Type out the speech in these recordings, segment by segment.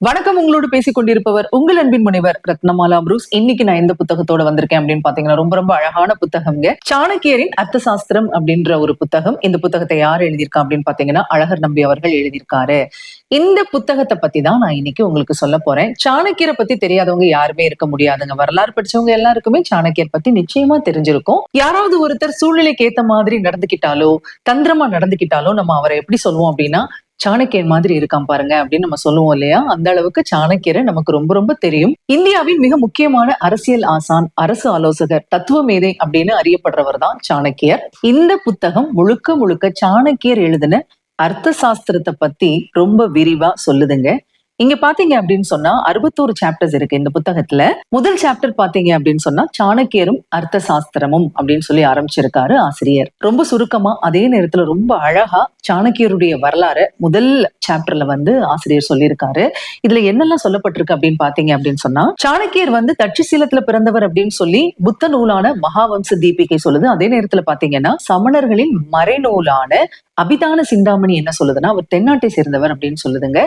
வணக்கம். உங்களோடு பேசிக் கொண்டிருப்பவர் உங்கள் அன்பின் முனைவர் ரத்னமாலா புரூஸ். இன்னைக்கு நான் எந்த புத்தகத்தோட வந்திருக்கேன் அப்படின்னு பாத்தீங்கன்னா, ரொம்ப ரொம்ப அழகான புத்தகம்ங்க. சாணக்கியரின் அர்த்த சாஸ்திரம் அப்படின்ற ஒரு புத்தகம். இந்த புத்தகத்தை யார் எழுதியிருக்கா அப்படின்னு பாத்தீங்கன்னா, அழகர் நம்பி அவர்கள் எழுதியிருக்காரு. இந்த புத்தகத்தை பத்தி தான் நான் இன்னைக்கு உங்களுக்கு சொல்ல போறேன். சாணக்கியரை பத்தி தெரியாதவங்க யாருமே இருக்க முடியாதுங்க. வரலாறு படிச்சவங்க எல்லாருக்குமே சாணக்கியர் பத்தி நிச்சயமா தெரிஞ்சிருக்கும். யாராவது ஒருத்தர் சூழ்நிலைக்கு ஏத்த மாதிரி நடந்துக்கிட்டாலோ, தந்திரமா நடந்துக்கிட்டாலோ நம்ம அவரை எப்படி சொல்லுவோம் அப்படின்னா, சாணக்கியன் மாதிரி இருக்கான் பாருங்க அப்படின்னு நம்ம சொல்லுவோம் இல்லையா? அந்த அளவுக்கு சாணக்கியரை நமக்கு ரொம்ப ரொம்ப தெரியும். இந்தியாவின் மிக முக்கியமான அரசியல் ஆசான், அரசு ஆலோசகர், தத்துவ மேதை அப்படின்னு அறியப்படுறவர் தான் சாணக்கியர். இந்த புத்தகம் முழுக்க முழுக்க சாணக்கியர் எழுதின அர்த்த சாஸ்திரத்தை பத்தி ரொம்ப விரிவா சொல்லுதுங்க. இங்க பாத்தீங்க அப்படின்னு சொன்னா 61 சாப்டர்ஸ் இருக்கு இந்த புத்தகத்துல. முதல் சாப்டர் பாத்தீங்க அப்படின்னு சொன்னா சாணக்கியரும் அர்த்த சாஸ்திரமும் அப்படின்னு சொல்லி ஆரம்பிச்சிருக்காரு ஆசிரியர். ரொம்ப சுருக்கமா, அதே நேரத்துல ரொம்ப அழகா சாணக்கியருடைய வரலாறு முதல் சாப்டர்ல ஆசிரியர் சொல்லியிருக்காரு. இதுல என்னெல்லாம் சொல்லப்பட்டிருக்கு அப்படின்னு பாத்தீங்க அப்படின்னு சொன்னா, சாணக்கியர் தட்சிசீலத்துல பிறந்தவர் அப்படின்னு சொல்லி புத்த நூலான மகாவம்ச தீபிகை சொல்லுது. அதே நேரத்துல பாத்தீங்கன்னா சமணர்களின் மறைநூலான அபிதான சிந்தாமணி என்ன சொல்லுதுன்னா, அவர் தென்னாட்டை சேர்ந்தவர் அப்படின்னு சொல்லுதுங்க.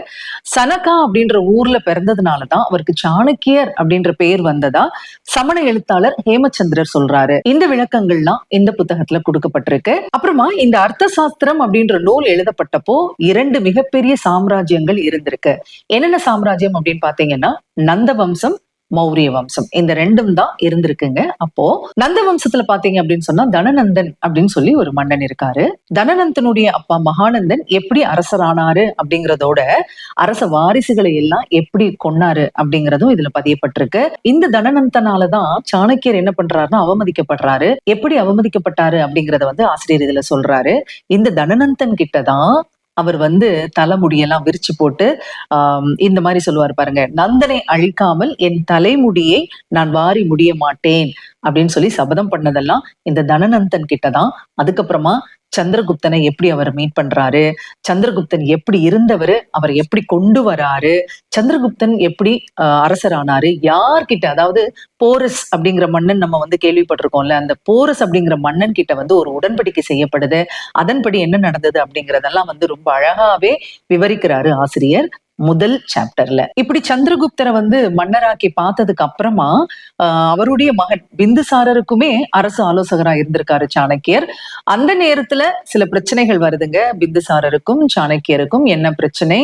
சனகா அப்படின்ற ஊர்ல பிறந்ததுனாலதான் அவருக்கு சாணக்கியர் அப்படின்ற பெயர் வந்ததா சமண எழுத்தாளர் ஹேமச்சந்திரர் சொல்றாரு. இந்த விளக்கங்கள்லாம் இந்த புத்தகத்துல கொடுக்கப்பட்டிருக்கு. அப்புறமா இந்த அர்த்த சாஸ்திரம் அப்படின்ற நூல் எழுதப்பட்டப்போ 2 மிகப்பெரிய சாம்ராஜ்யங்கள் இருந்திருக்கு. என்னென்ன சாம்ராஜ்யம் அப்படின்னு பாத்தீங்கன்னா, நந்த வம்சம், மௌரிய வம்சம். இந்த 2ம் தான் இருந்திருக்குங்க. அப்போ நந்த வம்சத்துல பாத்தீங்க அப்படின்னு சொன்னா தனநந்தன் அப்படின்னு சொல்லி ஒரு மன்னன் இருக்காரு. தனநந்தனுடைய அப்பா மகாநந்தன் எப்படி அரசரானாரு அப்படிங்கறதோட அரச வாரிசுகளை எல்லாம் எப்படி கொன்னாரு அப்படிங்கறதும் இதுல பதியப்பட்டிருக்கு. இந்த தனநந்தனாலதான் சாணக்கியர் என்ன பண்றாருன்னா அவமதிக்கப்படுறாரு. எப்படி அவமதிக்கப்பட்டாரு அப்படிங்கறத ஆசிரியர் இதுல சொல்றாரு. இந்த தனநந்தன் கிட்டதான் அவர் தலைமுடியெல்லாம் விரிச்சு போட்டு இந்த மாதிரி சொல்லுவார் பாருங்க, நந்தனை அழிக்காமல் என் தலைமுடியை நான் வாரி முடிய மாட்டேன் அப்படின்னு சொல்லி சபதம் பண்ணதெல்லாம் இந்த தனநந்தன் கிட்டதான். அதுக்கப்புறமா சந்திரகுப்தனை எப்படி அவர் மீட் பண்றாரு, சந்திரகுப்தன் எப்படி இருந்தவர், அவர் எப்படி கொண்டு வராரு, சந்திரகுப்தன் எப்படி அரசரானாரு, யார்கிட்ட, அதாவது போரஸ் அப்படிங்கிற மன்னன் நம்ம கேள்விப்பட்டிருக்கோம்ல, அந்த போரஸ் அப்படிங்கிற மன்னன் கிட்ட ஒரு உடன்படிக்கை செய்யப்படுது. அதன்படி என்ன நடந்தது அப்படிங்கறதெல்லாம் ரொம்ப அழகாவே விவரிக்கிறாரு ஆசிரியர் முதல் சாப்டர்ல. இப்படி சந்திரகுப்தரை மன்னராக்கி பார்த்ததுக்கு அப்புறமா அவருடைய மகன் பிந்துசாரருக்குமே அரசு ஆலோசகரா இருந்திருக்காரு சாணக்கியர். அந்த நேரத்துல சில பிரச்சனைகள் வருதுங்க பிந்துசாரருக்கும் சாணக்கியருக்கும். என்ன பிரச்சனை?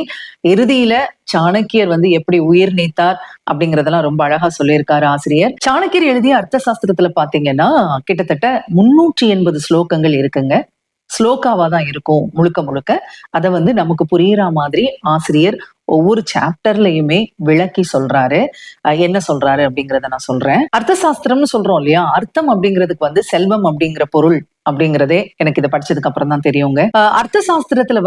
இறுதியில சாணக்கியர் எப்படி உயிர் நீத்தார் அப்படிங்கறதெல்லாம் ரொம்ப அழகா சொல்லியிருக்காரு ஆசிரியர். சாணக்கியர் எழுதிய அர்த்த சாஸ்திரத்துல பாத்தீங்கன்னா கிட்டத்தட்ட 380 ஸ்லோகங்கள் இருக்குங்க. ஸ்லோகாவா தான் இருக்கும் முழுக்க முழுக்க. அதை நமக்கு புரியுற மாதிரி ஆசிரியர் ஒவ்வொரு சாப்டர்லயுமே விளக்கி சொல்றாரு. என்ன சொல்றாரு அப்படிங்கறத நான் சொல்றேன். அர்த்த சாஸ்திரம்னு சொல்றோம் இல்லையா, அர்த்தம் அப்படிங்கிறதுக்கு செல்வம் அப்படிங்கிற பொருள் அப்படிங்கிறதே எனக்கு இதை படிச்சதுக்கு அப்புறம் தான் தெரியுங்க. அர்த்த சாஸ்திரத்துல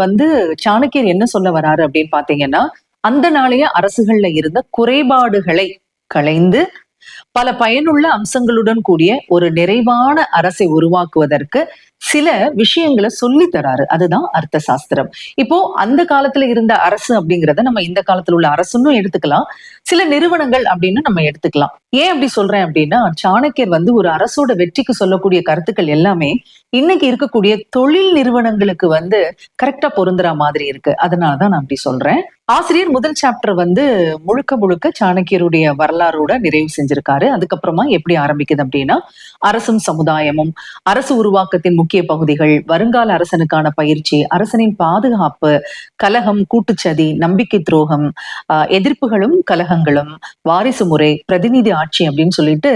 சாணக்கியர் என்ன சொல்ல வராரு அப்படின்னு பாத்தீங்கன்னா, அந்த நாளைய அரசுகள்ல இருந்த குறைபாடுகளை களைந்து பல பயனுள்ள அம்சங்களுடன் கூடிய ஒரு நிறைவான அரசை உருவாக்குவதற்கு சில விஷயங்களை சொல்லி தராரு. அதுதான் அர்த்த சாஸ்திரம். இப்போ அந்த காலத்துல இருந்த அரசு அப்படிங்கறத நம்ம இந்த காலத்துல உள்ள அரசுன்னு எடுத்துக்கலாம், சில நிறுவனங்கள் அப்படின்னு நம்ம எடுத்துக்கலாம். ஏன் அப்படி சொல்றேன் அப்படின்னா, சாணக்கியர் ஒரு அரசோட வெற்றிக்கு சொல்லக்கூடிய கருத்துக்கள் எல்லாமே இன்னைக்கு இருக்கக்கூடிய தொழில் நிறுவனங்களுக்கு கரெக்டா பொருந்துற மாதிரி இருக்கு. அதனாலதான் நான் அப்படி சொல்றேன். ஆசிரியர் முதல் சாப்டர் முழுக்க முழுக்க சாணக்கியருடைய வரலாறோட நிறைவு செஞ்சிருக்காரு. அதுக்கப்புறமா எப்படி ஆரம்பிக்குது அப்படின்னா, அரசும் சமுதாயமும், அரசு உருவாக்கத்தின் முக்கிய பகுதிகள், வருங்கால அரசனுக்கான பயிற்சி, அரசனின் பாதுகாப்பு, கலகம், கூட்டுச்சதி, நம்பிக்கை துரோகம், எதிர்ப்புகளும் கலகங்களும், வாரிசு முறை, பிரதிநிதி ஆட்சி அப்படின்னு சொல்லிட்டு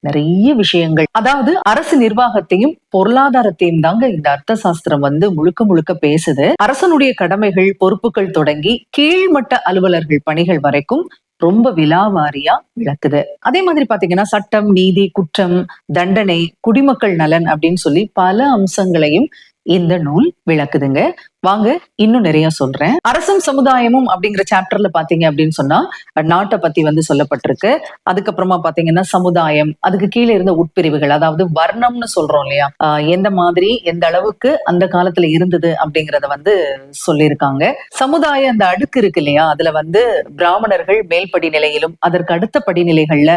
நிறைய விஷயங்கள். அதாவது அரசு நிர்வாகத்தையும் பொருளாதாரத்தையும் தாங்க இந்த அர்த்த சாஸ்திரம் முழுக்க முழுக்க பேசுது. அரசனுடைய கடமைகள், பொறுப்புகள் தொடங்கி கீழ்மட்ட அலுவலர்கள் பணிகள் வரைக்கும் ரொம்ப விலாவாரியா விளக்குது. அதே மாதிரி பாத்தீங்கன்னா சட்டம், நீதி, குற்றம், தண்டனை, குடிமக்கள் நலன் அப்படின்னு சொல்லி பல அம்சங்களையும் இந்த நூல் விளக்குதுங்க. வாங்க இன்னும் நிறைய சொல்றேன். அரசும் சமுதாயமும் அப்படிங்கிற சாப்டர்ல பாத்தீங்க அப்படின்னு சொன்னா நாட்டை பத்தி சொல்லப்பட்டிருக்கு. அதுக்கப்புறமா பாத்தீங்கன்னா சமுதாயம், அதுக்கு கீழே இருந்த உட்பிரிவுகள், அதாவது வர்ணம்னு சொல்றோம் இல்லையா, எந்த மாதிரி எந்த அளவுக்கு அந்த காலத்துல இருந்தது அப்படிங்கறத சொல்லியிருக்காங்க. சமுதாய அந்த அடுக்கு இருக்கு இல்லையா, அதுல பிராமணர்கள் மேல் படிநிலையிலும் அதற்கு அடுத்த படிநிலைகள்ல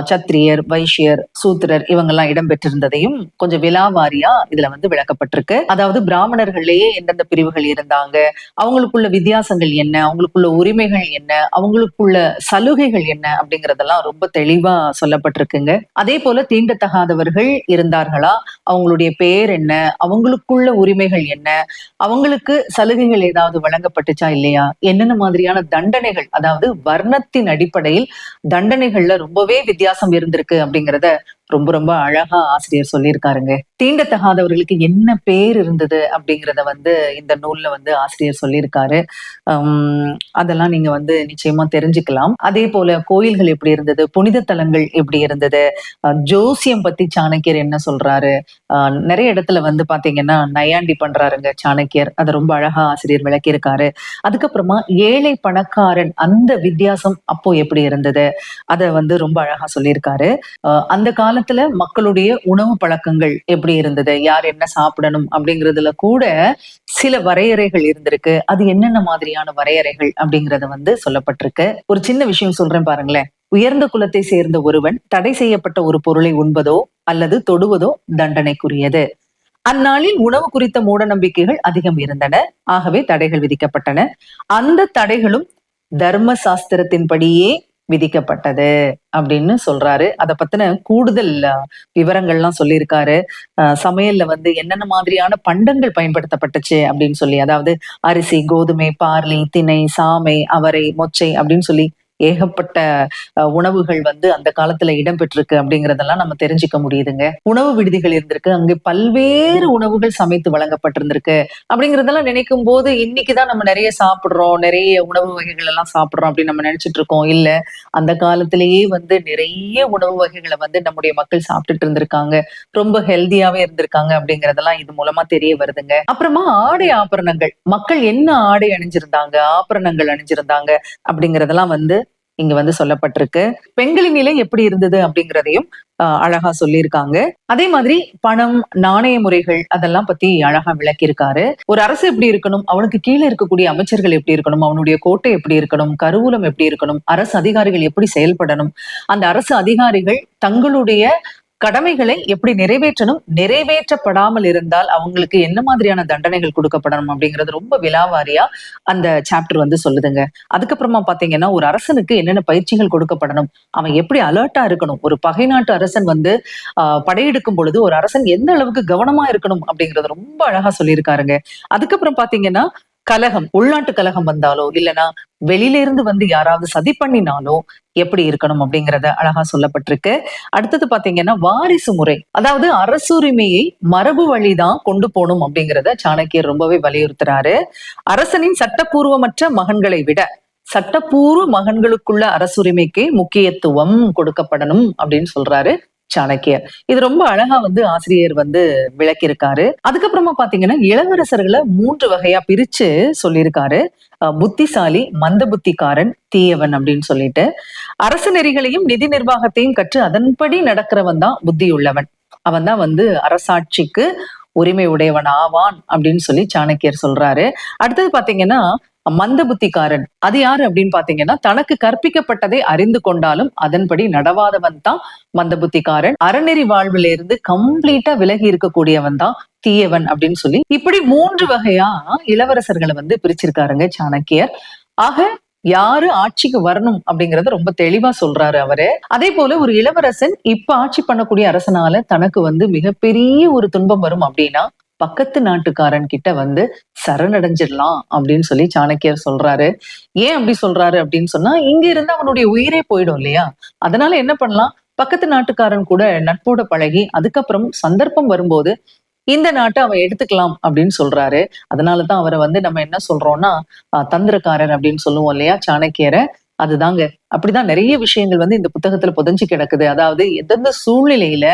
சத்திரியர், வைஷ்யர், சூத்திரர் இவங்கெல்லாம் இடம்பெற்றிருந்ததையும் கொஞ்சம் விலாவாரியா இதுல வந்து விளக்கப்பட்டிருக்கு. அதாவது பிராமணர்கள்லயே எந்தெந்த பிரிவுகள் இருந்தாங்க, அவங்களுக்குள்ள வித்தியாசங்கள் என்ன, அவங்களுக்குள்ள உரிமைகள் என்ன, அவங்களுக்குள்ள சலுகைகள் என்ன அப்படிங்கறதெல்லாம் ரொம்ப தெளிவா சொல்லப்பட்டிருக்குங்க. அதே போல தீண்டத்தகாதவர்கள் இருந்தார்களா, அவங்களுடைய பேர் என்ன, அவங்களுக்குள்ள உரிமைகள் என்ன, அவங்களுக்கு சலுகைகள் ஏதாவது வழங்கப்பட்டுச்சா இல்லையா, என்னென்ன மாதிரியான தண்டனைகள், அதாவது வர்ணத்தின் அடிப்படையில் தண்டனைகள்ல ரொம்பவே வித்தியாசம் இருந்திருக்கு அப்படிங்கறத ரொம்ப ரொம்ப அழகா ஆசிரியர் சொல்லியிருக்காருங்க. தீண்டத்தகாதவர்களுக்கு என்ன பேர் இருந்தது அப்படிங்கறத வந்து இந்த நூல்ல வந்து ஆசிரியர் சொல்லியிருக்காரு. அதெல்லாம் நீங்க வந்து நிச்சயமா தெரிஞ்சுக்கலாம். அதே போல கோயில்கள் எப்படி இருந்தது, புனித தலங்கள் எப்படி இருந்தது, ஜோசியம் பத்தி சாணக்கியர் என்ன சொல்றாரு, நிறைய இடத்துல வந்து பாத்தீங்கன்னா நையாண்டி பண்றாருங்க சாணக்கியர். அதை ரொம்ப அழகா ஆசிரியர் விளக்கியிருக்காரு. அதுக்கப்புறமா ஏழை பணக்காரன் அந்த வித்தியாசம் அப்போ எப்படி இருந்தது, அதை வந்து ரொம்ப அழகா சொல்லியிருக்காரு. அந்த காலத்துல மக்களுடைய உணவு பழக்கங்கள் எப்படி இருந்தது, யார் என்ன சாப்பிடணும் அப்படிங்கிறதுல கூட சில வரையறைகள் இருந்திருக்கு. அது என்னென்ன மாதிரியான வரையறைகள் அப்படிங்கறத வந்து சொல்லப்பட்டிருக்கு. ஒரு சின்ன விஷயம் சொல்றேன் பாருங்களேன். உயர்ந்த குலத்தை சேர்ந்த ஒருவன் தடை செய்யப்பட்ட ஒரு பொருளை உண்பதோ அல்லது தொடுவதோ தண்டனைக்குரியது. அந்நாளில் உணவு குறித்த மூட நம்பிக்கைகள் அதிகம் இருந்தன, ஆகவே தடைகள் விதிக்கப்பட்டன. அந்த தடைகளும் தர்ம சாஸ்திரத்தின்படியே விதிக்கப்பட்டது அப்படின்னு சொல்றாரு. அதை பத்தின கூடுதல் விவரங்கள்லாம் சொல்லியிருக்காரு. சமையல்ல வந்து என்னென்ன மாதிரியான பண்டங்கள் பயன்படுத்தப்பட்டுச்சு அப்படின்னு சொல்லி, அதாவது அரிசி, கோதுமை, பார்லி, திணை, சாமை, அவரை, மொச்சை அப்படின்னு சொல்லி ஏகப்பட்ட உணவுகள் வந்து அந்த காலத்துல இடம்பெற்றிருக்கு அப்படிங்கறதெல்லாம் நம்ம தெரிஞ்சுக்க முடியுதுங்க. உணவு விடுதிகள் இருந்திருக்கு, அங்கே பல்வேறு உணவுகள் சமைத்து வழங்கப்பட்டிருந்திருக்கு அப்படிங்கறதெல்லாம் நினைக்கும் போது இன்னைக்குதான் நம்ம நிறைய சாப்பிடுறோம், நிறைய உணவு வகைகள் எல்லாம் சாப்பிடுறோம் அப்படின்னு நம்ம நினைச்சிட்டு இருக்கோம். இல்ல, அந்த காலத்திலேயே வந்து நிறைய உணவு வகைகளை வந்து நம்முடைய மக்கள் சாப்பிட்டுட்டு இருந்திருக்காங்க, ரொம்ப ஹெல்தியாவே இருந்திருக்காங்க அப்படிங்கறதெல்லாம் இது மூலமா தெரிய வருதுங்க. அப்புறமா ஆடை ஆபரணங்கள், மக்கள் என்ன ஆடை அணிஞ்சிருந்தாங்க, ஆபரணங்கள் அணிஞ்சிருந்தாங்க அப்படிங்கறதெல்லாம் வந்து இங்க வந்து சொல்லப்பட்டிருக்கு. பெண்களின் நிலை எப்படி இருந்தது அப்படிங்கிறதையும் அழகா சொல்லியிருக்காங்க. அதே மாதிரி பணம், நாணய முறைகள் அதெல்லாம் பத்தி அழகா விளக்கியிருக்காரு. ஒரு அரசு எப்படி இருக்கணும், அவனுக்கு கீழே இருக்கக்கூடிய அமைச்சர்கள் எப்படி இருக்கணும், அவனுடைய கோட்டை எப்படி இருக்கணும், கருவூலம் எப்படி இருக்கணும், அரசு அதிகாரிகள் எப்படி செயல்படணும், அந்த அரசு அதிகாரிகள் தங்களுடைய கடமைகளை எப்படி நிறைவேற்றணும், நிறைவேற்றப்படாமல் இருந்தால் அவங்களுக்கு என்ன மாதிரியான தண்டனைகள் கொடுக்கப்படணும் அப்படிங்கிறது ரொம்ப விலாவாரியா அந்த சாப்டர் வந்து சொல்லுதுங்க. அதுக்கப்புறமா பாத்தீங்கன்னா ஒரு அரசனுக்கு என்னென்ன பயிற்சிகள் கொடுக்கப்படணும், அவன் எப்படி அலர்ட்டா இருக்கணும், ஒரு பகை நாட்டு அரசன் வந்து படையெடுக்கும் பொழுது ஒரு அரசன் எந்த அளவுக்கு கவனமா இருக்கணும் அப்படிங்கறது ரொம்ப அழகா சொல்லியிருக்காருங்க. அதுக்கப்புறம் பாத்தீங்கன்னா கலகம், உள்நாட்டு கலகம் வந்தாலோ இல்லைன்னா வெளியில இருந்து வந்து யாராவது சதி பண்ணினாலோ எப்படி இருக்கணும் அப்படிங்கறத அழகா சொல்லப்பட்டிருக்கு. அடுத்தது பாத்தீங்கன்னா வாரிசு முறை, அதாவது அரசுரிமையை மரபு வழிதான் கொண்டு போகணும் அப்படிங்கறத சாணக்கியர் ரொம்பவே வலியுறுத்துறாரு. அரசனின் சட்டப்பூர்வமற்ற மகன்களை விட சட்டப்பூர்வ மகன்களுக்குள்ள அரசுரிமைக்கு முக்கியத்துவம் கொடுக்கப்படணும் அப்படின்னு சொல்றாரு சாணக்கியர். இது ரொம்ப அழகா வந்து ஆசிரியர் வந்து விளக்கியிருக்காரு. அதுக்கப்புறமா பாத்தீங்கன்னா இளவரசர்களை 3 வகையா பிரிச்சு சொல்லியிருக்காரு. புத்திசாலி, மந்த புத்திக்காரன், தீயவன் அப்படின்னு சொல்லிட்டு அரசு நெறிகளையும் நிதி நிர்வாகத்தையும் கற்று அதன்படி நடக்கிறவன் தான் புத்தியுள்ளவன், அவன் தான் வந்து அரசாட்சிக்கு உரிமை உடையவன் ஆவான் அப்படின்னு சொல்லி சாணக்கியர் சொல்றாரு. அடுத்தது பாத்தீங்கன்னா மந்த புத்திக்காரன், அது யாரு அப்படின்னு பாத்தீங்கன்னா தனக்கு கற்பிக்கப்பட்டதை அறிந்து கொண்டாலும் அதன்படி நடவாதவன் தான் மந்த புத்திக்காரன். அறநெறி வாழ்வில இருந்து கம்ப்ளீட்டா விலகி இருக்கக்கூடியவன் தான் தீயவன் அப்படின்னு சொல்லி இப்படி 3 வகையா இளவரசர்களை வந்து பிரிச்சிருக்காருங்க சாணக்கியர். ஆக யாரு ஆட்சிக்கு வரணும் அப்படிங்கறத ரொம்ப தெளிவா சொல்றாரு அவரு. அதே போல ஒரு இளவரசன் இப்ப ஆட்சி பண்ணக்கூடிய அரசனால தனக்கு வந்து மிகப்பெரிய ஒரு துன்பம் வரும் அப்படின்னா பக்கத்து நாட்டுக்காரன் கிட்ட வந்து சரணடைஞ்சிடலாம் அப்படின்னு சொல்லி சாணக்கியர் சொல்றாரு. ஏன் அப்படி சொல்றாரு அப்படின்னு சொன்னா, இங்க இருந்து அவனுடைய உயிரே போயிடும் இல்லையா, அதனால என்ன பண்ணலாம், பக்கத்து நாட்டுக்காரன் கூட நட்போட பழகி அதுக்கப்புறம் சந்தர்ப்பம் வரும்போது இந்த நாட்டை அவன் எடுத்துக்கலாம் அப்படின்னு சொல்றாரு. அதனாலதான் அவரை வந்து நம்ம என்ன சொல்றோம்னா தந்திரக்காரர் அப்படின்னு சொல்லுவோம் இல்லையா சாணக்கியரை. அதுதாங்க, அப்படிதான் நிறைய விஷயங்கள் வந்து இந்த புத்தகத்துல புதைஞ்சு கிடக்குது. அதாவது எந்தெந்த சூழ்நிலையில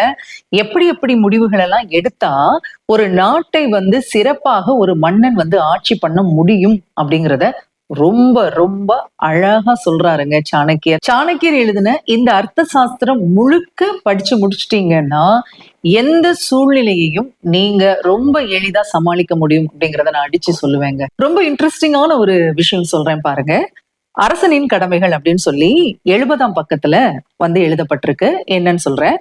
எப்படி எப்படி முடிவுகள் எல்லாம் எடுத்தா ஒரு நாட்டை வந்து சிறப்பாக ஒரு மன்னன் வந்து ஆட்சி பண்ண முடியும் அப்படிங்கிறத ரொம்ப ரொம்ப அழகா சொல்றாருங்க சாணக்கியர். சாணக்கியர் எழுதின இந்த அர்த்த சாஸ்திரம் முழுக்க படிச்சு முடிச்சிட்டீங்கன்னா எந்த சூழ்நிலையையும் நீங்க ரொம்ப எளிதா சமாளிக்க முடியும் அப்படிங்கறத நான் அடிச்சு சொல்லுவேங்க. ரொம்ப இன்ட்ரெஸ்டிங்கான ஒரு விஷயம் சொல்றேன் பாருங்க. அரசனின் கடமைகள் அப்படின்னு சொல்லி 70ஆம் பக்கத்துல வந்து எழுதப்பட்டிருக்கு. என்னன்னு சொல்றேன்.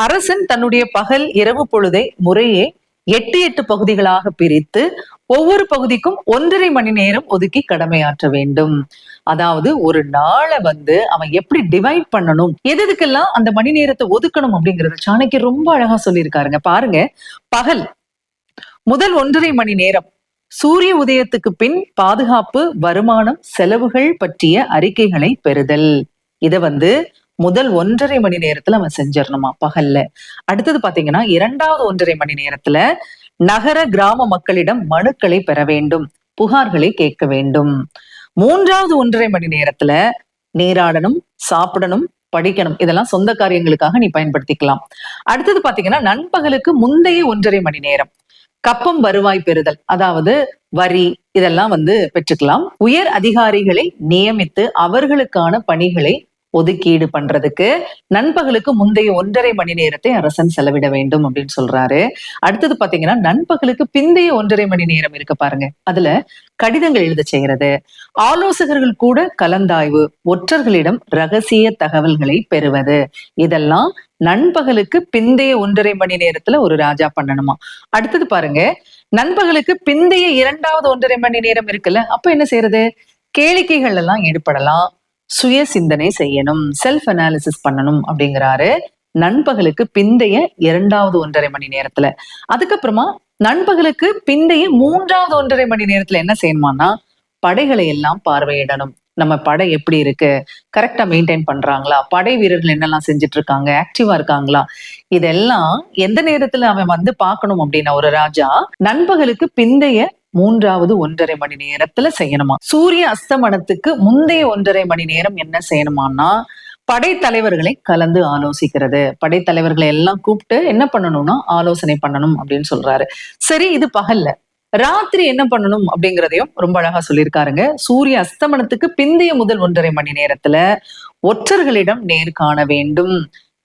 அரசன் தன்னுடைய பகல் இரவு பொழுதை முறையே 8 பகுதிகளாக பிரித்து ஒவ்வொரு பகுதிக்கும் 1.5 மணி நேரம் ஒதுக்கி கடமையாற்ற வேண்டும். அதாவது ஒரு நாளை வந்து அவன் எப்படி டிவைட் பண்ணணும், எதுக்கெல்லாம் அந்த மணி நேரத்தை ஒதுக்கணும் அப்படிங்கறத சாணக்கியர் ரொம்ப அழகா சொல்லியிருக்காருங்க. பாருங்க, பகல் முதல் 1.5 மணி நேரம் சூரிய உதயத்துக்கு பின் பாதுகாப்பு, வருமானம், செலவுகள் பற்றிய அறிக்கைகளை பெறுதல். இத வந்து முதல் 1.5 மணி நேரத்துல அவன் செஞ்சிடணுமா பகல்ல. அடுத்தது பாத்தீங்கன்னா 2வது 1.5 மணி நேரத்துல நகர கிராம மக்களிடம் மனுக்களை பெற வேண்டும், புகார்களை கேட்க வேண்டும். 3வது 1.5 மணி நேரத்துல நீராடணும், சாப்பிடணும், படிக்கணும். இதெல்லாம் சொந்த காரியங்களுக்காக நீ பயன்படுத்திக்கலாம். அடுத்தது பாத்தீங்கன்னா நண்பகலுக்கு முந்தைய 1.5 மணி நேரம் கப்பம் வருவாய் பெறுதல், அதாவது வரி, இதெல்லாம் வந்து பெற்றுக்கலாம். உயர் அதிகாரிகளை நியமித்து அவர்களுக்கான பணிகளை ஒதுக்கீடு பண்றதுக்கு நண்பகலுக்கு முந்தைய 1.5 மணி நேரத்தை அரசன் செலவிட வேண்டும் அப்படின்னு சொல்றாரு. அடுத்தது பாத்தீங்கன்னா நண்பகலுக்கு பிந்தைய 1.5 மணி நேரம் இருக்கு பாருங்க, அதுல கடிதங்கள் எழுத செய்யறது, ஆலோசகர்கள் கூட கலந்தாய்வு, ஒற்றர்களிடம் ரகசிய தகவல்களை பெறுவது, இதெல்லாம் நண்பகலுக்கு பிந்தைய 1.5 மணி நேரத்துல ஒரு ராஜா பண்ணணுமா. அடுத்தது பாருங்க, நண்பகலுக்கு பிந்தைய 2வது 1.5 மணி நேரம் இருக்குல்ல, அப்ப என்ன செய்யறது, கேளிக்கைகள் எல்லாம் ஈடுபடலாம், சுய சிந்தனை செய்யணும், செல்ஃப் அனாலிசிஸ் பண்ணணும் அப்படிங்கிறாரு நண்பகலுக்கு பிந்தைய 2வது 1.5 மணி நேரத்துல. அதுக்கப்புறமா நண்பகலுக்கு பிந்தைய 3வது 1.5 மணி நேரத்துல என்ன செய்யணுமானா படைகளை எல்லாம் பார்வையிடணும். நம்ம படை எப்படி இருக்கு, கரெக்டா மெயின்டைன் பண்றாங்களா, படை வீரர்கள் என்னெல்லாம் செஞ்சுட்டு இருக்காங்க, ஆக்டிவா இருக்காங்களா, இதெல்லாம் எந்த நேரத்துல அவன் வந்து பார்க்கணும் அப்படின்னா ஒரு ராஜா நண்பகலுக்கு பிந்தைய 3வது 1.5 மணி நேரத்துல செய்யணுமா. சூரிய அஸ்தமனத்துக்கு முந்தைய 1.5 மணி நேரம் என்ன செய்யணுமானா படைத்தலைவர்களை கலந்து ஆலோசிக்கிறது. படைத்தலைவர்களை எல்லாம் கூப்பிட்டு என்ன பண்ணணும்னா ஆலோசனை பண்ணணும் அப்படின்னு சொல்றாரு. சரி, இது பகல்ல. ராத்திரி என்ன பண்ணணும் அப்படிங்கிறதையும் ரொம்ப அழகா சொல்லியிருக்காருங்க. சூரிய அஸ்தமனத்துக்கு பிந்தைய முதல் 1.5 மணி நேரத்துல ஒற்றர்களிடம் நேர் காண வேண்டும்,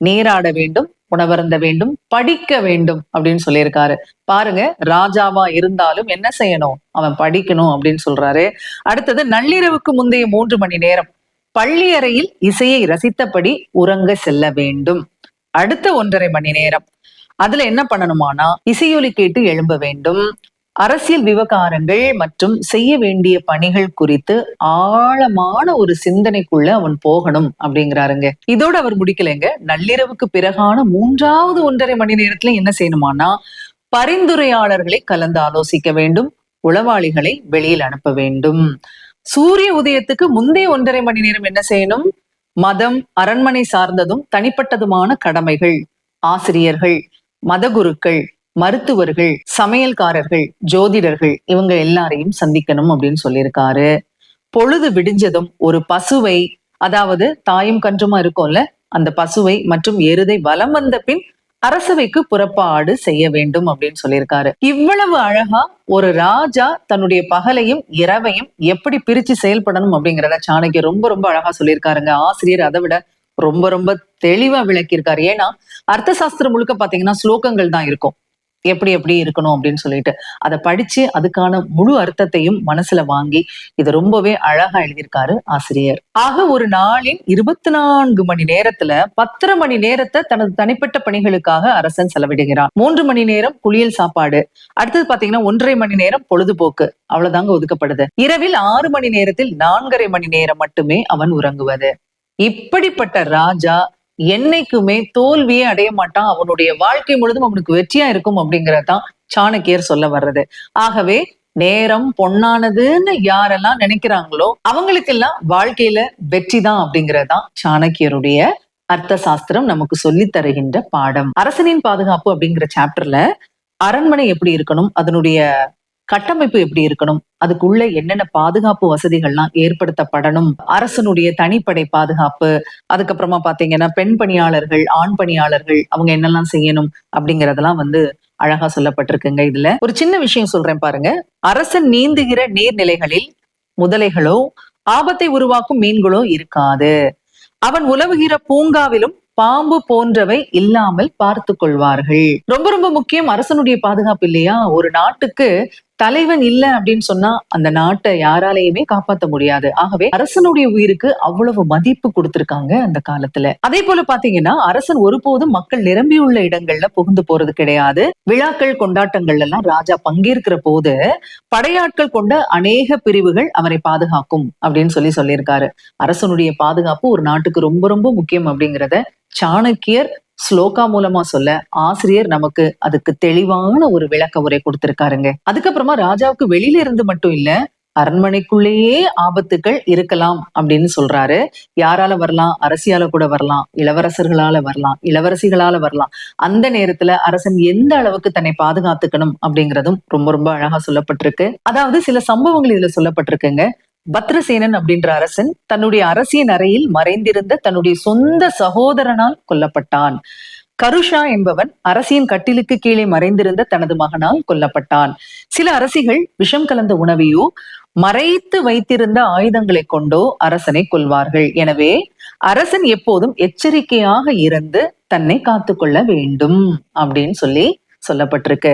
நீராட வேண்டும், உணவருந்த வேண்டும், படிக்க வேண்டும் அப்படின்னு சொல்லியிருக்காரு. பாருங்க, ராஜாவா இருந்தாலும் என்ன செய்யணும், அவன் படிக்கணும் அப்படின்னு சொல்றாரு. அடுத்தது நள்ளிரவுக்கு முந்தைய 3 மணி நேரம் பள்ளி அறையில் இசையை ரசித்தபடி உறங்க செல்ல வேண்டும். அடுத்த 1.5 மணி நேரம் அதுல என்ன பண்ணணுமானா இசையொலி கேட்டு எழும்ப வேண்டும், அரசியல் விவகாரங்கள் மற்றும் செய்ய வேண்டிய பணிகள் குறித்து ஆழமான ஒரு சிந்தனைக்குள்ள அவன் போகணும் அப்படிங்கிறாருங்க. இதோட அவர் முடிக்கலைங்க. நள்ளிரவுக்கு பிறகான 3வது 1.5 மணி நேரத்துல என்ன செய்யணுமானா பரிந்துரையாளர்களை கலந்து ஆலோசிக்க வேண்டும், உளவாளிகளை வெளியில் அனுப்ப வேண்டும். சூரிய உதயத்துக்கு முந்தைய 1.5 மணி நேரம் என்ன செய்யணும், மதம், அரண்மனை சார்ந்ததும் தனிப்பட்டதுமான கடமைகள், ஆசிரியர்கள், மதகுருக்கள், மருத்துவர்கள், சமையல்காரர்கள், ஜோதிடர்கள், இவங்க எல்லாரையும் சந்திக்கணும் அப்படின்னு சொல்லியிருக்காரு. பொழுது விடிஞ்சதும் ஒரு பசுவை, அதாவது தாயும் கன்றுமா இருக்கும்ல, அந்த பசுவை மற்றும் எருதை வலம் வந்த பின் அரசவைக்கு புறப்பாடு செய்ய வேண்டும் அப்படின்னு சொல்லியிருக்காரு. இவ்வளவு அழகா ஒரு ராஜா தன்னுடைய பகலையும் இரவையும் எப்படி பிரிச்சு செயல்படணும் அப்படிங்கிறத சாணக்கியர் ரொம்ப ரொம்ப அழகா சொல்லியிருக்காருங்க. ஆசிரியர் அதை விட ரொம்ப ரொம்ப தெளிவா விளக்கியிருக்காரு. ஏன்னா அர்த்த சாஸ்திரம் முழுக்க பாத்தீங்கன்னா ஸ்லோகங்கள் தான் இருக்கும், எப்படி எப்படி இருக்கணும் அப்படின்னு சொல்லிட்டு அதை படிச்சு அதுக்கான முழு அர்த்தத்தையும் மனசுல வாங்கி இதை ரொம்பவே அழகா எழுதியிருக்காரு ஆசிரியர். ஆக ஒரு நாளின் 24 மணி நேரத்துல 10 மணி நேரத்தை தனது தனிப்பட்ட பணிகளுக்காக அரசன் செலவிடுகிறான். 3 மணி நேரம் குளியல் சாப்பாடு, அடுத்தது பாத்தீங்கன்னா 1.5 மணி நேரம் பொழுதுபோக்கு, அவ்வளவுதாங்க ஒதுக்கப்படுது. இரவில் 6 மணி நேரத்தில் 4.5 மணி நேரம் மட்டுமே அவன் உறங்குவது. இப்படிப்பட்ட ராஜா என்னைக்குமே தோல்வியே அடைய மாட்டான், அவனுடைய வாழ்க்கை முழுதும் அவனுக்கு வெற்றியா இருக்கும் அப்படிங்கறதான் சாணக்கியர் சொல்ல வர்றது. ஆகவே நேரம் பொன்னானதுன்னு யாரெல்லாம் நினைக்கிறாங்களோ அவங்களுக்கெல்லாம் வாழ்க்கையில வெற்றி தான் அப்படிங்கறதான் சாணக்கியருடைய அர்த்த சாஸ்திரம் நமக்கு சொல்லி தருகின்ற பாடம். அரசனின் பாதுகாப்பு அப்படிங்கிற சாப்டர்ல அரண்மனை எப்படி இருக்கணும், அதனுடைய கட்டமைப்பு எப்படி இருக்கணும், அதுக்குள்ள என்னென்ன பாதுகாப்பு வசதிகள்லாம் ஏற்படுத்தப்படணும், அரசனுடைய தனிப்படை பாதுகாப்பு, அதுக்கப்புறமா பாத்தீங்கன்னா பெண் பணியாளர்கள், ஆண் பணியாளர்கள், அவங்க என்னெல்லாம் செய்யணும் அப்படிங்கறதெல்லாம் வந்து அழகா சொல்லப்பட்டிருக்குங்க. இதுல ஒரு சின்ன விஷயம் சொல்றேன் பாருங்க. அரசன் நீந்துகிற நீர்நிலைகளில் முதலைகளோ ஆபத்தை உருவாக்கும் மீன்களோ இருக்காது. அவன் உலவுகிற பூங்காவிலும் பாம்பு போன்றவை இல்லாமல் பார்த்து கொள்வார்கள். ரொம்ப ரொம்ப முக்கியம் அரசனுடைய பாதுகாப்பு இல்லையா. ஒரு நாட்டுக்கு தலைவன் இல்ல அப்படின்னு சொன்னா அந்த நாட்டை யாராலையுமே காப்பாற்ற முடியாது. ஆகவே அரசனுடைய உயிருக்கு அவ்வளவு மதிப்பு கொடுத்திருக்காங்க அந்த காலத்துல. அதே போல பாத்தீங்கன்னா அரசன் ஒருபோதும் மக்கள் நிரம்பியுள்ள இடங்கள்ல புகுந்து போறது கிடையாது. விழாக்கள் கொண்டாட்டங்கள் எல்லாம் ராஜா பங்கேற்கிற போது படையாட்கள் கொண்ட அநேக பிரிவுகள் அவரை பாதுகாக்கும் அப்படின்னு சொல்லியிருக்காரு. அரசனுடைய பாதுகாப்பு ஒரு நாட்டுக்கு ரொம்ப ரொம்ப முக்கியம் அப்படிங்கிறத சாணக்கியர் ஸ்லோகா மூலமா சொல்ல ஆசிரியர் நமக்கு அதுக்கு தெளிவான ஒரு விளக்க உரை கொடுத்திருக்காருங்க. அதுக்கப்புறமா ராஜாவுக்கு வெளியில இருந்து மட்டும் இல்ல, அரண்மனைக்குள்ளேயே ஆபத்துக்கள் இருக்கலாம் அப்படின்னு சொல்றாரு. யாரால வரலாம்? அரசியால கூட வரலாம், இளவரசர்களால வரலாம், இளவரசிகளால வரலாம். அந்த நேரத்துல அரசன் எந்த அளவுக்கு தன்னை பாதுகாத்துக்கணும் அப்படிங்கிறதும் ரொம்ப ரொம்ப அழகா சொல்லப்பட்டிருக்கு. அதாவது சில சம்பவங்கள் இதுல சொல்லப்பட்டிருக்குங்க. பத்ரசேனன் அப்படின்ற அரசன் தன்னுடைய அரசியல் அறையில் மறைந்திருந்த தன்னுடைய சொந்த சகோதரனால் கொல்லப்பட்டான். கருஷா என்பவன் அரசியின் கட்டிலுக்கு கீழே மறைந்திருந்த தனது மகனால் கொல்லப்பட்டான். சில அரசிகள் விஷம் கலந்த உணவையோ மறைத்து வைத்திருந்த ஆயுதங்களை கொண்டோ அரசனை கொல்வார்கள். எனவே அரசன் எப்போதும் எச்சரிக்கையாக இருந்து தன்னை காத்துக்கொள்ள வேண்டும் அப்படின்னு சொல்லப்பட்டிருக்கு.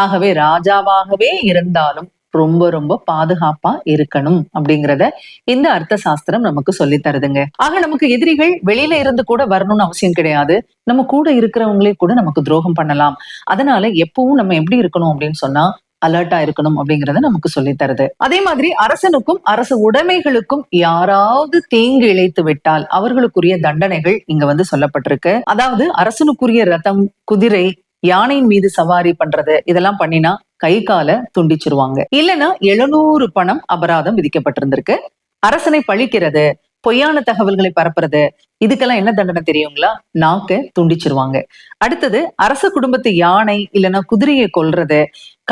ஆகவே ராஜாவாகவே இருந்தாலும் ரொம்ப ரொம்ப பாதுகாப்பா இருக்கணும் அப்படிங்கிறத இந்த அர்த்த சாஸ்திரம் நமக்கு சொல்லி தருதுங்க. ஆக நமக்கு எதிரிகள் வெளியில இருந்து கூட வரணும்னு அவசியம் கிடையாது. நம்ம கூட இருக்கிறவங்களே கூட நமக்கு துரோகம் பண்ணலாம். அதனால எப்பவும் நம்ம எப்படி இருக்கணும் அப்படின்னு சொன்னா அலர்ட்டா இருக்கணும் அப்படிங்கறத நமக்கு சொல்லி தருது. அதே மாதிரி அரசனுக்கும் அரசு உடைமைகளுக்கும் யாராவது தீங்கு இழைத்து விட்டால் அவர்களுக்குரிய தண்டனைகள் இங்க சொல்லப்பட்டிருக்கு. அதாவது அரசனுக்குரிய ரதம், குதிரை, யானையின் மீது சவாரி பண்றது இதெல்லாம் பண்ணினா கை கால துண்டிச்சிருவாங்க. இல்லைன்னா 700 பணம் அபராதம் விதிக்கப்பட்டிருந்திருக்கு. அரசனை பழிக்கிறது, பொய்யான தகவல்களை பரப்புறது இதுக்கெல்லாம் என்ன தண்டனை தெரியுங்களா? நாக்க துண்டிச்சிருவாங்க. அடுத்தது அரச குடும்பத்து யானை இல்லைன்னா குதிரையை கொல்றது,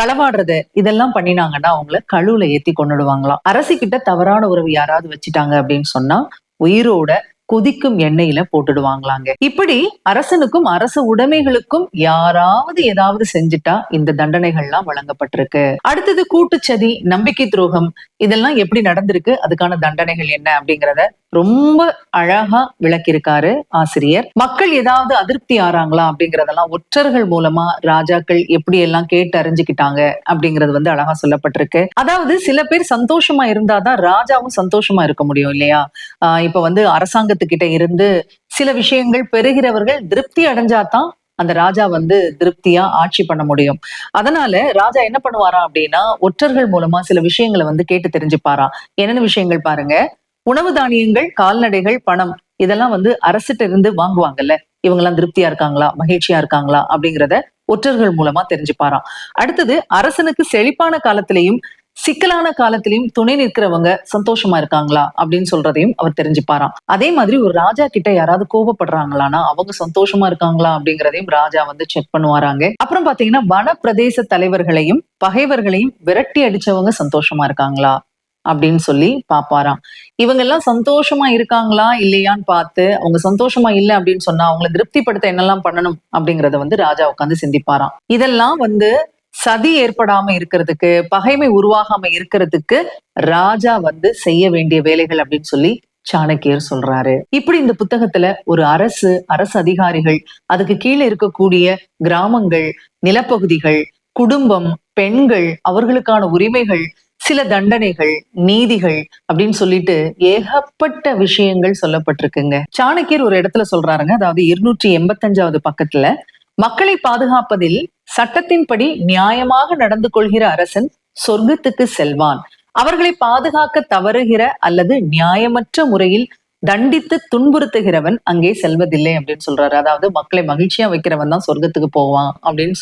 களவாடுறது இதெல்லாம் பண்ணினாங்கன்னா அவங்கள கழுவுல ஏத்தி கொண்டுடுவாங்களாம். அரசி கிட்ட தவறான உறவு யாராவது வச்சுட்டாங்க அப்படின்னு சொன்னா உயிரோட கொதிக்கும் எண்ணெயில போட்டுடுவாங்களாங்க. இப்படி அரசனுக்கும் அரசு உடைமைகளுக்கும் யாராவது ஏதாவது செஞ்சுட்டா இந்த தண்டனைகள்லாம் வழங்கப்பட்டிருக்கு. அடுத்தது கூட்டுச்சதி, நம்பிக்கை துரோகம் இதெல்லாம் எப்படி நடந்திருக்கு, அதுக்கான தண்டனைகள் என்ன அப்படிங்கிறத ரொம்ப அழகா விளக்கியிருக்காரு ஆசிரியர். மக்கள் ஏதாவது அதிருப்தி ஆறாங்களா அப்படிங்கறதெல்லாம் ஒற்றர்கள் மூலமா ராஜாக்கள் எப்படி எல்லாம் கேட்டு அறிஞ்சுக்கிட்டாங்க அப்படிங்கிறது அழகா சொல்லப்பட்டிருக்கு. அதாவது சில பேர் சந்தோஷமா இருந்தாதான் ராஜாவும் சந்தோஷமா இருக்க முடியும் இல்லையா? இப்ப அரசாங்கத்துக்கிட்ட இருந்து சில விஷயங்கள் பெறுகிறவர்கள் திருப்தி அடைஞ்சாதான் அந்த ராஜா திருப்தியா ஆட்சி பண்ண முடியும். அதனால ராஜா என்ன பண்ணுவாரா அப்படின்னா ஒற்றர்கள் மூலமா சில விஷயங்களை கேட்டு தெரிஞ்சுப்பாராம். என்னென்ன விஷயங்கள் பாருங்க. உணவு தானியங்கள், கால்நடைகள், பணம் இதெல்லாம் அரசிட்ட இருந்து வாங்குவாங்கல்ல, இவங்க எல்லாம் திருப்தியா இருக்காங்களா, மகிழ்ச்சியா இருக்காங்களா அப்படிங்கிறத ஒற்றர்கள் மூலமா தெரிஞ்சுப்பாராம். அடுத்தது அரசனுக்கு செழிப்பான காலத்திலையும் சிக்கலான காலத்திலையும் துணை நிற்கிறவங்க சந்தோஷமா இருக்காங்களா அப்படின்னு சொல்றதையும் அவர் தெரிஞ்சுப்பாராம். அதே மாதிரி ஒரு ராஜா கிட்ட யாராவது கோபப்படுறாங்களான்னா அவங்க சந்தோஷமா இருக்காங்களா அப்படிங்கிறதையும் ராஜா செக் பண்ணுவாராங்க. அப்புறம் பாத்தீங்கன்னா வன பிரதேச தலைவர்களையும் பகைவர்களையும் விரட்டி அடிச்சவங்க சந்தோஷமா இருக்காங்களா அப்படின்னு பாப்பாராம். இவங்க எல்லாம் சந்தோஷமா இருக்காங்களா இல்லையான்னு பார்த்து அவங்க சந்தோஷமா இல்லை அப்படின்னு சொன்னா அவங்களை திருப்திப்படுத்த என்னெல்லாம் பண்ணணும் அப்படிங்கறத ராஜா உட்காந்து சிந்திப்பாராம். இதெல்லாம் சதி ஏற்படாம இருக்கிறதுக்கு, பகைமை உருவாகாம இருக்கிறதுக்கு ராஜா செய்ய வேண்டிய வேலைகள் அப்படின்னு சாணக்கியர் சொல்றாரு. இப்படி இந்த புத்தகத்துல ஒரு அரசு அதிகாரிகள், அதுக்கு கீழே இருக்கக்கூடிய கிராமங்கள், நிலப்பகுதிகள், குடும்பம், பெண்கள், அவர்களுக்கான உரிமைகள், சில தண்டனைகள், நீதிகள் அப்படின்னு சொல்லிட்டு ஏகப்பட்ட விஷயங்கள் சொல்லப்பட்டிருக்குங்க. சாணக்கியர் ஒரு இடத்துல சொல்றாருங்க, அதாவது 285வது பக்கத்துல, மக்களை பாதுகாப்பதில் சட்டத்தின்படி நியாயமாக நடந்து கொள்கிற அரசன் சொர்க்கத்துக்கு செல்வான். அவர்களை பாதுகாக்க தவறுகிற அல்லது நியாயமற்ற முறையில் தண்டித்து துன்புறுத்துகிறவன் அங்கே செல்வதில்லை அப்படின்னு சொல்றாரு. அதாவது மக்களை மகிழ்ச்சியா வைக்கிறவன் தான் சொர்க்கத்துக்கு போவான் அப்படின்னு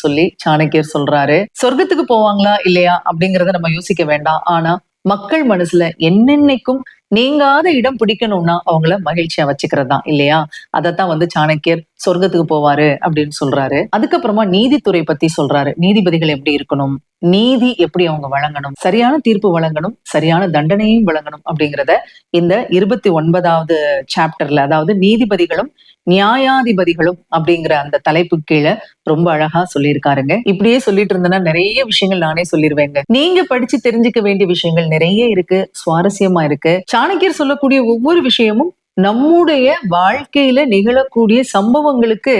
சாணக்கியர் சொல்றாரு. சொர்க்கத்துக்கு போவாங்களா இல்லையா அப்படிங்கறத நம்ம யோசிக்க வேண்டாம். ஆனா மக்கள் மனசுல என்னென்னைக்கும் நீங்காத இடம் பிடிக்கணும்னா அவங்கள மகிழ்ச்சியா வச்சுக்கிறது தான் இல்லையா? அதத்தான் சாணக்கியர் சொர்க்கத்துக்கு போவாரு அப்படின்னு சொல்றாரு. அதுக்கப்புறமா நீதித்துறை பத்தி சொல்றாரு. நீதிபதிகள் எப்படி இருக்கணும், நீதி எப்படி அவங்க வழங்கணும், சரியான தீர்ப்பு வழங்கணும், சரியான தண்டனையும் வழங்கணும் அப்படிங்கிறத இந்த 29வது சாப்டர்ல, அதாவது நீதிபதிகளும் நியாயாதிபதிகளும் அப்படிங்கிற அந்த தலைப்பு கீழே ரொம்ப அழகா சொல்லியிருக்காருங்க. இப்படியே சொல்லிட்டு இருந்தேன்னா நிறைய விஷயங்கள் நானே சொல்லிருவேங்க. நீங்க படிச்சு தெரிஞ்சுக்க வேண்டிய விஷயங்கள் நிறைய இருக்கு, சுவாரஸ்யமா இருக்கு. சாணக்கியர் சொல்லக்கூடிய ஒவ்வொரு விஷயமும் நம்முடைய வாழ்க்கையில நிகழக்கூடிய சம்பவங்களுக்கு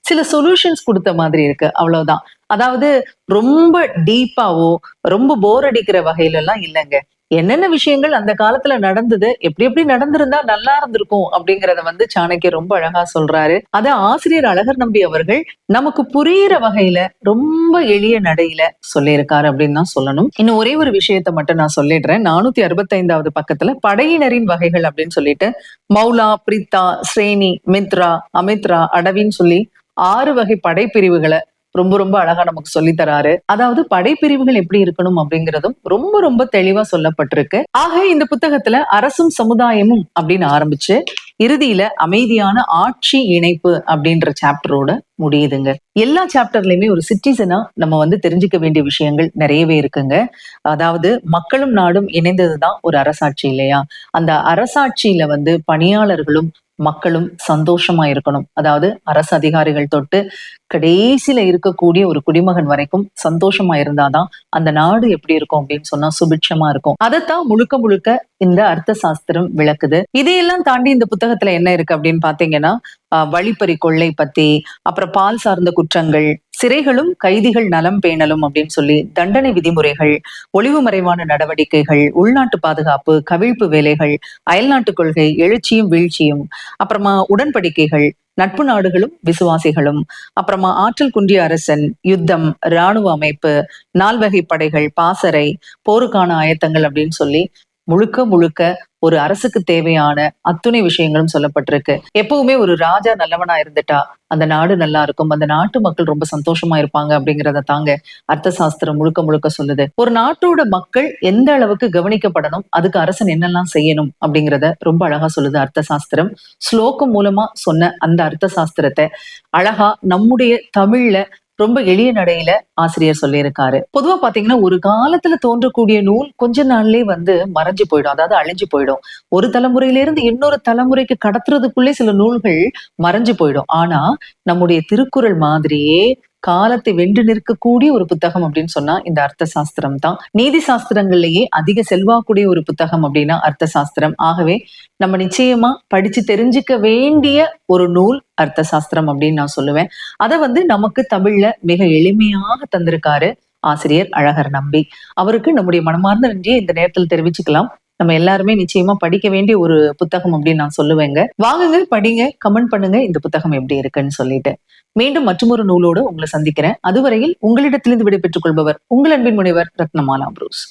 சில சொல்யூஷன்ஸ் கொடுத்த மாதிரி இருக்கு, அவ்வளவுதான். அதாவது ரொம்ப டீப்பாவோ ரொம்ப போர் அடிக்கிற வகையில எல்லாம் இல்லைங்க. என்னென்ன விஷயங்கள் அந்த காலத்துல நடந்தது, எப்படி எப்படி நடந்திருந்தா நல்லா இருந்திருக்கும் அப்படிங்கறத வந்து சாணக்கியர் ரொம்ப அழகா சொல்றாரு. அத ஆசிரியர் அழகர் நம்பி அவர்கள் நமக்கு புரியிற வகையில ரொம்ப எளிய நடையில சொல்லியிருக்காரு அப்படின்னு தான் சொல்லணும். இன்னும் ஒரே ஒரு விஷயத்த மட்டும் நான் சொல்லிடுறேன். 465வது பக்கத்துல படையினரின் வகைகள் அப்படின்னு சொல்லிட்டு மௌலா, பிரித்தா, ஸ்ரேனி, மித்ரா, அமித்ரா, அடவின்னு சொல்லி 6 வகை படைப்பிரிவுகள ரொம்ப ரொம்ப அழகா நமக்கு சொல்லி தராரு. அதாவது படைப்பிரிவுகள் எப்படி இருக்கணும் அப்படிங்கிறதும் ரொம்ப ரொம்ப தெளிவா சொல்லப்பட்டிருக்கு. ஆக இந்த புத்தகத்துல அரசும் சமுதாயமும் அப்படின்னு ஆரம்பிச்சு இறுதியில அமைதியான ஆட்சி இணைப்பு அப்படின்ற சாப்டரோட முடியுதுங்க. எல்லா சாப்டர்லயுமே ஒரு சிட்டிசனா நம்ம வந்து தெரிஞ்சுக்க வேண்டிய விஷயங்கள் நிறையவே இருக்குங்க. அதாவது மக்களும் நாடும் இணைந்ததுதான் ஒரு அரசாட்சி இல்லையா? அந்த அரசாட்சியில வந்து பணியாளர்களும் மக்களும் சந்தோஷமா இருக்கணும். அதாவது அரசு அதிகாரிகள் தொட்டு கடைசியில இருக்கக்கூடிய ஒரு குடிமகன் வரைக்கும் சந்தோஷமா இருந்தாதான் அந்த நாடு எப்படி இருக்கும் அப்படின்னு சொன்னா சுபிட்சமா இருக்கும். அதைத்தான் முழுக்க முழுக்க இந்த அர்த்த சாஸ்திரம் விளக்குது. இதையெல்லாம் தாண்டி இந்த புத்தகத்துல என்ன இருக்கு அப்படின்னு பாத்தீங்கன்னா வழிப்பறி கொள்ளை பத்தி, அப்புறம் பால் சார்ந்த குற்றங்கள், சிறைகளும் கைதிகள் நலம் பேணலும் அப்படின்னு சொல்லி தண்டனை விதிமுறைகள், ஒளிவு மறைவான நடவடிக்கைகள், உள்நாட்டு பாதுகாப்பு, கவிழ்ப்பு வேலைகள், அயல்நாட்டு கொள்கை, எழுச்சியும் வீழ்ச்சியும், அப்புறமா உடன்படிக்கைகள், நட்பு நாடுகளும் விசுவாசிகளும், அப்புறமா ஆற்றல் குன்றிய அரசன், யுத்தம், இராணுவ அமைப்பு, நால்வகை படைகள், பாசறை, போருக்கான ஆயத்தங்கள் அப்படின்னு சொல்லி முழுக்க முழுக்க ஒரு அரசுக்கு தேவையான அத்துணை விஷயங்களும் சொல்லப்பட்டிருக்கு. எப்பவுமே ஒரு ராஜா நல்லவனா இருந்துட்டா அந்த நாடு நல்லா இருக்கும், அந்த நாட்டு மக்கள் ரொம்ப சந்தோஷமா இருப்பாங்க அப்படிங்கிறத தாங்க அர்த்த சாஸ்திரம் முழுக்க முழுக்க சொல்லுது. ஒரு நாட்டோட மக்கள் எந்த அளவுக்கு கவனிக்கப்படணும், அதுக்கு அரசன் என்னெல்லாம் செய்யணும் அப்படிங்கிறத ரொம்ப அழகா சொல்லுது அர்த்த சாஸ்திரம். ஸ்லோகம் மூலமா சொன்ன அந்த அர்த்த சாஸ்திரத்தை அழகா நம்முடைய தமிழ்ல ரொம்ப எளிய நடையில ஆசிரியர் சொல்லியிருக்காரு. பொதுவா பாத்தீங்கன்னா ஒரு காலத்துல தோன்றக்கூடிய நூல் கொஞ்ச நாள்லயே வந்து மறைஞ்சு போயிடும், அதாவது அழிஞ்சு போயிடும். ஒரு தலைமுறையில இருந்து இன்னொரு தலைமுறைக்கு கடத்துறதுக்குள்ளே சில நூல்கள் மறைஞ்சு போயிடும். ஆனா நம்முடைய திருக்குறள் மாதிரியே காலத்தை வென்று நிற்கக்கூடிய ஒரு புத்தகம் அப்படின்னு சொன்னா இந்த அர்த்த சாஸ்திரம் தான். நீதி சாஸ்திரங்கள்லயே அதிக செல்வாக்குடைய ஒரு புத்தகம் அப்படின்னா அர்த்த சாஸ்திரம். ஆகவே நம்ம நிச்சயமா படிச்சு தெரிஞ்சுக்க வேண்டிய ஒரு நூல் அர்த்த சாஸ்திரம் அப்படின்னு நான் சொல்லுவேன். அதை வந்து நமக்கு தமிழ்ல மிக எளிமையாக தந்திருக்காரு ஆசிரியர் அழகர் நம்பி. அவருக்கு நம்முடைய மனமார்ந்த நன்றியை இந்த நேரத்தில் தெரிவிச்சுக்கலாம். நம்ம எல்லாருமே நிச்சயமா படிக்க வேண்டிய ஒரு புத்தகம் அப்படின்னு நான் சொல்லுவேங்க. வாங்குங்க, படிங்க, கமெண்ட் பண்ணுங்க இந்த புத்தகம் எப்படி இருக்குன்னு சொல்லிட்டு. மீண்டும் மற்றொரு நூலோடு உங்களை சந்திக்கிறேன். அதுவரையில் உங்களிடத்திலிருந்து விடைபெற்றுக் கொள்பவர் உங்கள் அன்பின் முனைவர் ரத்னமாலா புரூஸ்.